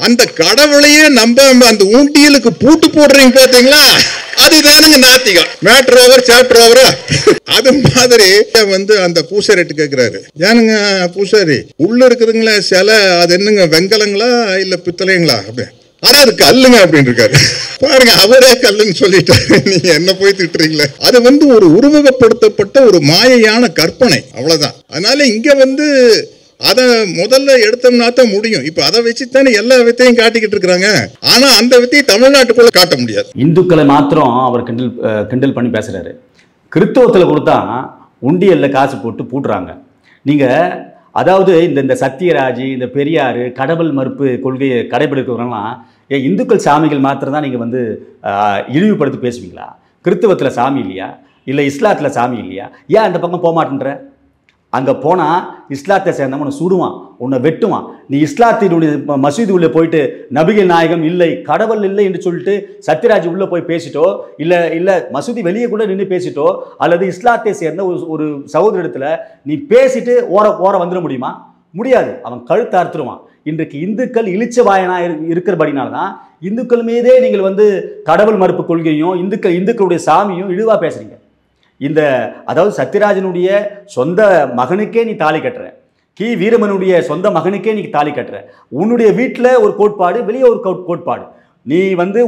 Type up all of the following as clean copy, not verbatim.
அந்த கடவுளையே நம்பாம அந்த ஊண்டியலுக்கு பூட்டு போடுறீங்க பாத்தீங்களா, அதுதானுங்க நாத்திகம். Matter over chapter over. அது மாதிரி அந்த பூசாரிட்டு கேக்குறாரு, ஏனுங்க பூசாரி உள்ள இருக்குதுங்களா சிலை, அது என்னங்க வெங்கலங்களா இல்ல பித்தளைங்களா அப்படி, ஆனா அது கல்லுங்க அப்படின்னு இருக்காரு. பாருங்க, அவரே கல்லுன்னு சொல்லிட்டாரு, நீங்க என்ன போய் திட்டுறீங்களே. அது ஒரு உருவகப்படுத்தப்பட்ட ஒரு மாயையான கற்பனை, அவ்வளவுதான். அதனால இங்க அதை முதல்ல எடுத்தோம்னா தான் முடியும். இப்ப அதை வச்சுத்தானே எல்லா வித்தையும் காட்டிக்கிட்டு இருக்கிறாங்க. ஆனா அந்த வித்தையை தமிழ்நாட்டுக்குள்ள காட்ட முடியாது. இந்துக்களை மாத்திரம் அவர் கிண்டல் பண்ணி பேசுறாரு. கிறிஸ்தவத்தில் கொடுத்தா உண்டியல்ல காசு போட்டு பூட்டுறாங்க. நீங்க அதாவது இந்த சத்தியராஜ், இந்த பெரியார், கடவுள் மறுப்பு கொள்கையை கடைபிடிக்கிறவங்கலாம் இந்துக்கள் சாமிகள் மாத்திரம் தான் நீங்க இழிவுபடுத்தி பேசுவீங்களா? கிறிஸ்தவத்தில் சாமி இல்லையா? இல்லை இஸ்லாத்தில் சாமி இல்லையா? ஏன் அந்த பக்கம் போக மாட்டேன்ற? அங்கே போனால் இஸ்லாத்தை சேர்ந்தவன் உன்னை சுடுவான், உன்னை வெட்டுவான். நீ இஸ்லாத்தினுடைய மசூதி உள்ளே போயிட்டு நபிகள் நாயகம் இல்லை, கடவுள் இல்லை என்று சொல்லிட்டு சத்யராஜ் உள்ளே போய் பேசிட்டோ, இல்லை மசூதி வெளியே கூட நின்று பேசிட்டோ, அல்லது இஸ்லாத்தை சேர்ந்த ஒரு சகோதரத்தில் நீ பேசிட்டு ஓர வந்துட முடியுமா? முடியாது. அவன் கழுத்து அறுத்துருவான். இன்றைக்கு இந்துக்கள் இளிச்சவாயனா இருக்கிறபடினால்தான் இந்துக்கள் மீதே நீங்கள் கடவுள் மறுப்பு கொள்கையும் இந்துக்களுடைய சாமியும் இழிவாக பேசுறீங்க. அதாவது சத்யராஜனுடைய சொந்த மகனுக்கே நீ தாலி கட்டுற, கி வீரமனுடைய சொந்த மகனுக்கே நீ தாலி கட்டுற. உன்னுடைய வீட்டில் ஒரு கோட்பாடு, வெளியே ஒரு கோட்பாடு. நீ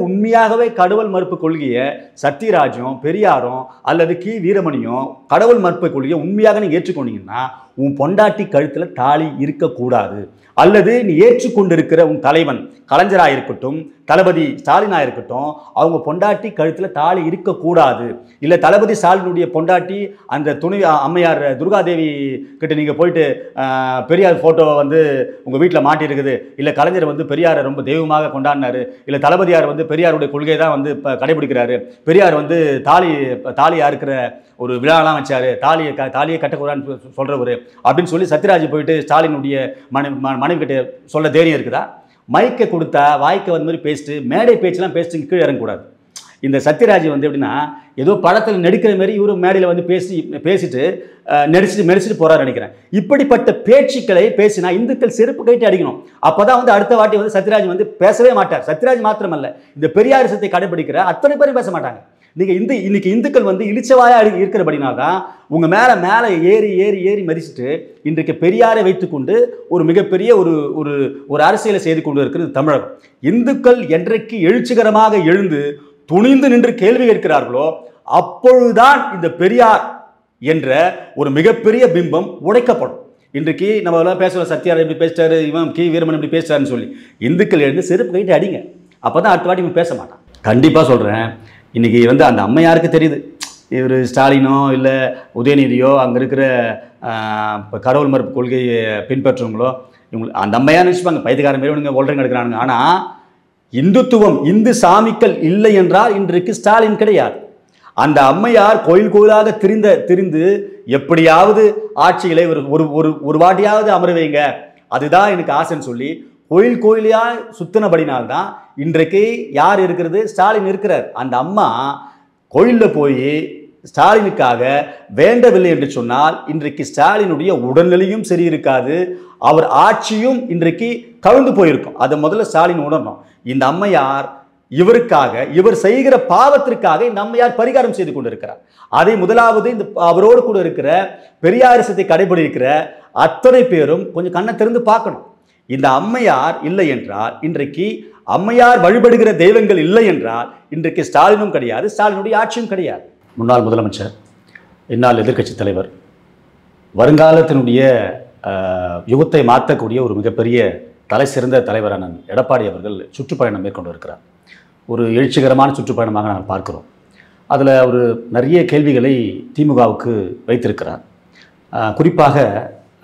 உண்மையாகவே கடவுள் மறுப்பு கொள்கையை சத்யராஜும் பெரியாரும் அல்லது கி வீரமணியும் கடவுள் மறுப்பு கொள்கையை உண்மையாக நீ ஏற்றுக்கொண்டீங்கன்னா உன் பொண்டாட்டி கழுத்தில் தாலி இருக்கக்கூடாது. அல்லது நீ ஏற்றுக்கொண்டிருக்கிற உன் தலைவன் கலைஞராக இருக்கட்டும், தளபதி ஸ்டாலினாக இருக்கட்டும், அவங்க பொண்டாட்டி கழுத்தில் தாலி இருக்கக்கூடாது. இல்லை தளபதி ஸ்டாலினுடைய பொண்டாட்டி அந்த துணை அம்மையார் துர்காதேவி கிட்ட நீங்கள் போயிட்டு பெரியார் ஃபோட்டோ உங்கள் வீட்டில் மாட்டியிருக்குது, இல்லை கலைஞர் பெரியாரை ரொம்ப தெய்வமாக கொண்டாடினார், இல்லை தளபதியார் பெரியாருடைய கொள்கை தான் இப்போ கடைபிடிக்கிறாரு, பெரியார் தாலியாக இருக்கிற ஒரு விழாலாம் வச்சாரு, தாலியை கட்டக்கூடாதுன்னு சொல்கிறவர் அப்படின்னு சொல்லி சத்யராஜ் போயிட்டு ஸ்டாலினுடைய மனைவி கிட்ட சொல்ல தைரியம் இருக்குதா? மைக்கை கொடுத்தா வாய்க்கு மாதிரி பேசிட்டு மேடை பேச்செல்லாம் பேசிட்டு கீழே இறங்கக்கூடாது. இந்த சத்யராஜ் எப்படின்னா ஏதோ படத்தில் நடிக்கிற மாதிரி இவரு மேடையில் பேசிட்டு நடிச்சுட்டு போறாரு நினைக்கிறேன். இப்படிப்பட்ட பேச்சுக்களை பேசினா இந்துக்கள் செருப்பு கைட்டு அடிக்கணும். அப்பதான் அடுத்த வாட்டி சத்யராஜ் பேசவே மாட்டார். சத்யராஜ் மாத்திரமல்ல, இந்த பெரியாரிசத்தை கடைபிடிக்கிற அத்தனை பேரும் பேச மாட்டாங்க. நீங்க இன்னைக்கு இந்துக்கள் இளிச்சவாயா இருக்கிறபடினால்தான் உங்க மேல ஏறி ஏறி ஏறி மதிச்சுட்டு இன்றைக்கு பெரியாரை வைத்துக்கொண்டு ஒரு மிகப்பெரிய ஒரு அரசியலை செய்து கொண்டு இருக்கிறது தமிழகம். இந்துக்கள் என்றைக்கு எழுச்சிகரமாக எழுந்து துணிந்து நின்று கேள்வி கேட்கிறார்களோ அப்பொழுதுதான் இந்த பெரியார் என்ற ஒரு மிகப்பெரிய பிம்பம் உடைக்கப்படும். இன்றைக்கு நம்ம பேசுறோம், சத்யார் இப்படி பேசிட்டாரு, இவன் கி வீரமன் இப்படி பேசுறாருன்னு சொல்லி இந்துக்கள் எழுந்து செருப்பு கைட்டு அடிங்க. அப்பதான் அடுத்த வாட்டி இவன் பேச மாட்டான். கண்டிப்பா சொல்றேன். இன்னைக்கு அந்த அம்மையாருக்கு தெரியுது, இவர் ஸ்டாலினோ இல்லை உதயநிதியோ அங்கே இருக்கிற கடவுள் மறுப்பு கொள்கையை பின்பற்றுவங்களோ இவங்களுக்கு அந்த அம்மையாக நினச்சிப்பாங்க, பைத்தியக்காரன் மாரி இவனுங்க ஒல்றங்க எடுக்கிறானுங்க. ஆனால் இந்துத்துவம் இந்து சாமிக்கள் இல்லை என்றால் இன்றைக்கு ஸ்டாலின் கிடையாது. அந்த அம்மையார் கோயில் கோயிலாக திரிந்து எப்படியாவது ஆட்சிகளை ஒரு வாட்டியாவது அமர வைங்க, அதுதான் எனக்கு ஆசைன்னு சொல்லி கோயில் கோயிலையா சுத்தினபடினால்தான் இன்றைக்கு யார் இருக்கிறது? ஸ்டாலின் இருக்கிறார். அந்த அம்மா கோயிலில் போய் ஸ்டாலினுக்காக வேண்டவில்லை என்று சொன்னால் இன்றைக்கு ஸ்டாலினுடைய உடல்நிலையும் சரி இருக்காது, அவர் ஆட்சியும் இன்றைக்கு கவிழ்ந்து போயிருக்கும். அதை முதல்ல ஸ்டாலின் உணரணும். இந்த அம்மையார் இவருக்காக, இவர் செய்கிற பாவத்திற்காக இந்த அம்மையார் பரிகாரம் செய்து கொண்டிருக்கிறார். அதை முதலாவது இந்த அவரோடு கூட இருக்கிற பெரியாரிசத்தை கடைபிடிக்கிற அத்தனை பேரும் கொஞ்சம் கண்ணை திறந்து பார்க்கணும். இந்த அம்மையார் இல்லை என்றால், இன்றைக்கு அம்மையார் வழிபடுகிற தெய்வங்கள் இல்லை என்றால் இன்றைக்கு ஸ்டாலினும் கிடையாது, ஸ்டாலினுடைய ஆட்சியும் கிடையாது. முன்னாள் முதலமைச்சர், இந்நாள் எதிர்க்கட்சி தலைவர், வருங்காலத்தினுடைய யுகத்தை மாற்றக்கூடிய ஒரு மிகப்பெரிய தலை சிறந்த தலைவரான எடப்பாடி அவர்கள் சுற்றுப்பயணம் மேற்கொண்டு இருக்கிறார். ஒரு எழுச்சிகரமான சுற்றுப்பயணமாக நாங்கள் பார்க்கிறோம். அதில் அவர் நிறைய கேள்விகளை திமுகவுக்கு வைத்திருக்கிறார். குறிப்பாக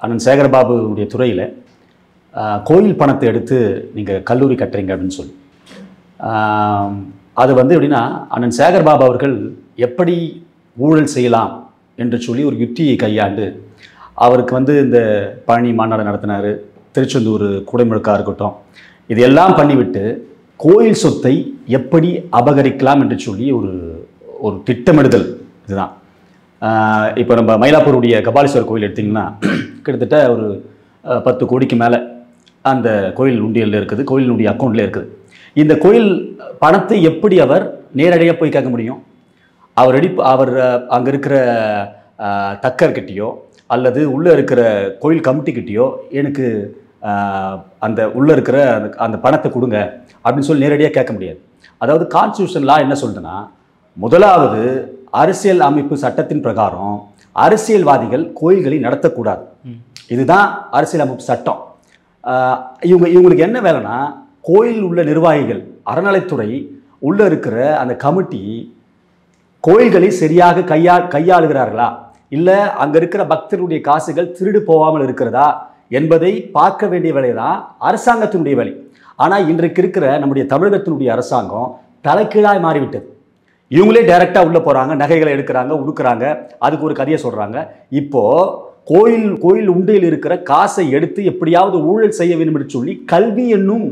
அண்ணன் சேகர்பாபுடைய துறையில் கோயில் பணத்தை எடுத்து நீங்கள் கல்லூரி கட்டுறீங்க அப்படின்னு சொல்லி அது எப்படின்னா அண்ணன் சேகர்பாபு அவர்கள் எப்படி ஊழல் செய்யலாம் என்று சொல்லி ஒரு யுக்தியை கையாண்டு அவருக்கு இந்த பழனி மாநாடு நடத்தினார், திருச்செந்தூர் குடைமுழுக்காக இருக்கட்டும், இதையெல்லாம் பண்ணிவிட்டு கோயில் சொத்தை எப்படி அபகரிக்கலாம் என்று சொல்லி ஒரு திட்டமிடுதல் இதுதான். இப்போ நம்ம மயிலாப்பூருடைய கபாலீஸ்வரர் கோயில் எடுத்திங்கன்னா கிட்டத்தட்ட ஒரு 10 கோடிக்கு மேலே அந்த கோயில் உண்டியலில் இருக்குது, கோயிலினுடைய அக்கௌண்ட்டில் இருக்குது. இந்த கோயில் பணத்தை எப்படி அவர் நேரடியாக போய் கேட்க முடியும்? அவர் அங்கே இருக்கிற தக்கர்கிட்டயோ அல்லது உள்ளே இருக்கிற கோயில் கமிட்டிக்கிட்டேயோ எனக்கு அந்த உள்ளே இருக்கிற அந்த பணத்தை கொடுங்க அப்படின்னு சொல்லி நேரடியாக கேட்க முடியாது. அதாவது கான்ஸ்டியூஷன் லா என்ன சொல்லுதுன்னா, முதலாவது அரசியல் அமைப்பு சட்டத்தின் பிரகாரம் அரசியல்வாதிகள் கோயில்களை நடத்தக்கூடாது. இதுதான் அரசியல் அமைப்பு சட்டம். இவங்களுக்கு என்ன வேலைன்னா, கோயில் உள்ள நிர்வாகிகள், அறநிலைத்துறை உள்ளே இருக்கிற அந்த கமிட்டி கோயில்களை சரியாக கையாளுகிறார்களா, இல்லை அங்கே இருக்கிற பக்தருடைய காசுகள் திருடு போகாமல் இருக்கிறதா என்பதை பார்க்க வேண்டிய வேலை தான் அரசாங்கத்தினுடைய வேலை. ஆனால் இன்றைக்கு இருக்கிற நம்முடைய தமிழகத்தினுடைய அரசாங்கம் தலைகீழாய் மாறிவிட்டது. இவங்களே டைரெக்டாக உள்ளே போகிறாங்க, நகைகளை எடுக்கிறாங்க, உடுக்கிறாங்க, அதுக்கு ஒரு கதையை சொல்கிறாங்க. இப்போது கோயில் உண்டியில் இருக்கிற காசை எடுத்து எப்படியாவது ஊழல் செய்ய வேண்டும் என்று சொல்லி கல்வி என்னும்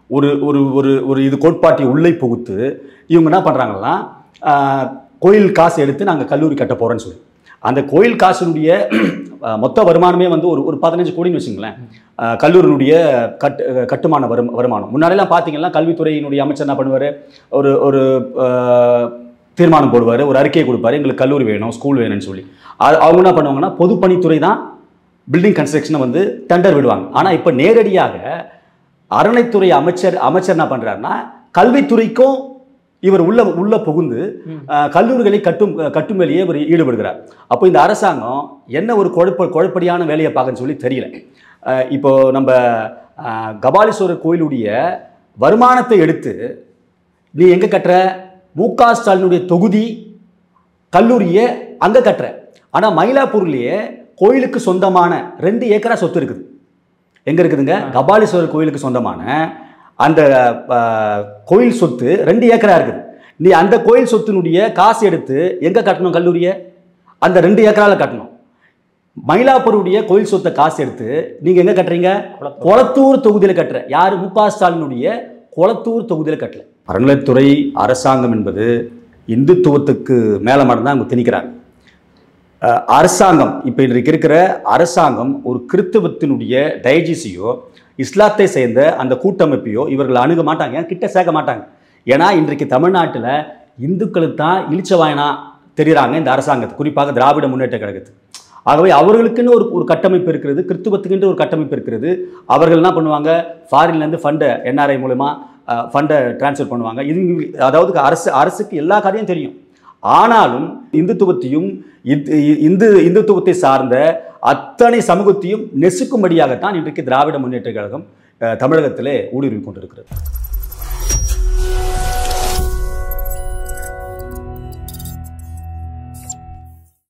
ஒரு ஒரு ஒரு ஒரு இது கோட்பாட்டை உள்ளே புகுத்து இவங்க என்ன பண்ணுறாங்கன்னா, கோயில் காசு எடுத்து நாங்கள் கல்லூரி கட்ட போகிறோன்னு சொல்லி, அந்த கோயில் காசினுடைய மொத்த வருமானமே வந்து ஒரு 15 கோடின்னு வச்சுங்களேன். கல்லூரியினுடைய கட்டுமான வருமானம். முன்னாடிலாம் பார்த்தீங்கன்னா கல்வித்துறையினுடைய அமைச்சர் என்ன பண்ணுவார், ஒரு தீர்மானம் போடுவார், ஒரு அறிக்கையை கொடுப்பாரு, எங்களுக்கு கல்லூரி வேணும், ஸ்கூல் வேணும்னு சொல்லி. அவங்க என்ன பண்ணுவாங்கன்னா, பொதுப்பணித்துறை தான் பில்டிங் கன்ஸ்ட்ரக்ஷனை வந்து டெண்டர் விடுவாங்க. ஆனால் இப்போ நேரடியாக அறநிலைத்துறை அமைச்சர் என்ன பண்ணுறாருன்னா, கல்வித்துறைக்கும் இவர் உள்ள புகுந்து கல்லூரிகளை கட்டும் வேலையே இவர் ஈடுபடுகிறார். அப்போ இந்த அரசாங்கம் என்ன ஒரு குழப்படியான வேலையை பார்க்கன்னு சொல்லி தெரியல. இப்போ நம்ம கபாலீஸ்வரர் கோயிலுடைய வருமானத்தை எடுத்து நீ எங்கே கட்டுற, மு.க. ஸ்டாலினுடைய தொகுதி கல்லூரியை அங்கே கட்டுற. ஆனால் மயிலாப்பூர்லேயே கோயிலுக்கு சொந்தமான 2 ஏக்கரா சொத்து இருக்குது. எங்கே இருக்குதுங்க? கபாலீஸ்வரர் கோயிலுக்கு சொந்தமான அந்த கோயில் சொத்து 2 ஏக்கரா இருக்குது. நீ அந்த கோயில் சொத்தினுடைய காசு எடுத்து எங்கே கட்டணும் கல்லூரியை? அந்த 2 ஏக்கரால கட்டணும். மயிலாப்பூருடைய கோயில் சொத்தை காசு எடுத்து நீங்கள் எங்கே கட்டுறீங்க? கொளத்தூர் தொகுதியில் கட்டுற. யார்? மு.க. ஸ்டாலினுடைய கொளத்தூர் தொகுதியில் கட்டல. அறநிலைத்துறை அரசாங்கம் என்பது இந்துத்துவத்துக்கு மேலே மட்டும்தான் அவங்க திணிக்கிறாங்க. அரசாங்கம் இப்போ இன்றைக்கு இருக்கிற அரசாங்கம் ஒரு கிறித்துவத்தினுடைய டைஜிஸையோ இஸ்லாத்தை சேர்ந்த அந்த கூட்டமைப்பையோ இவர்கள் அணுக மாட்டாங்க, கிட்ட சேர்க்க மாட்டாங்க. ஏன்னா இன்றைக்கு தமிழ்நாட்டில் இந்துக்களுக்கு தான் இழிச்சவாயனா தெரிகிறாங்க இந்த அரசாங்கத்தை, குறிப்பாக திராவிட முன்னேற்ற கழகத்துக்கு. ஆகவே அவர்களுக்குன்னு ஒரு கட்டமைப்பு இருக்கிறது, கிறித்துவத்துக்குன்ற ஒரு கட்டமைப்பு இருக்கிறது. அவர்கள் என்ன பண்ணுவாங்க, ஃபாரின்லேருந்து ஃபண்டை NRI மூலமா ஃபண்டை டிரான்ஸ்ஃபர் பண்ணுவாங்க. இது அதாவது அரசுக்கு எல்லா கதையும் தெரியும். ஆனாலும் இந்துத்துவத்தையும் இந்துத்துவத்தை சார்ந்த அத்தனை சமூகத்தையும் நெசுக்கும்படியாகத்தான் இன்றைக்கு திராவிட முன்னேற்ற கழகம் தமிழகத்திலே ஊடுருவி கொண்டிருக்கிறது.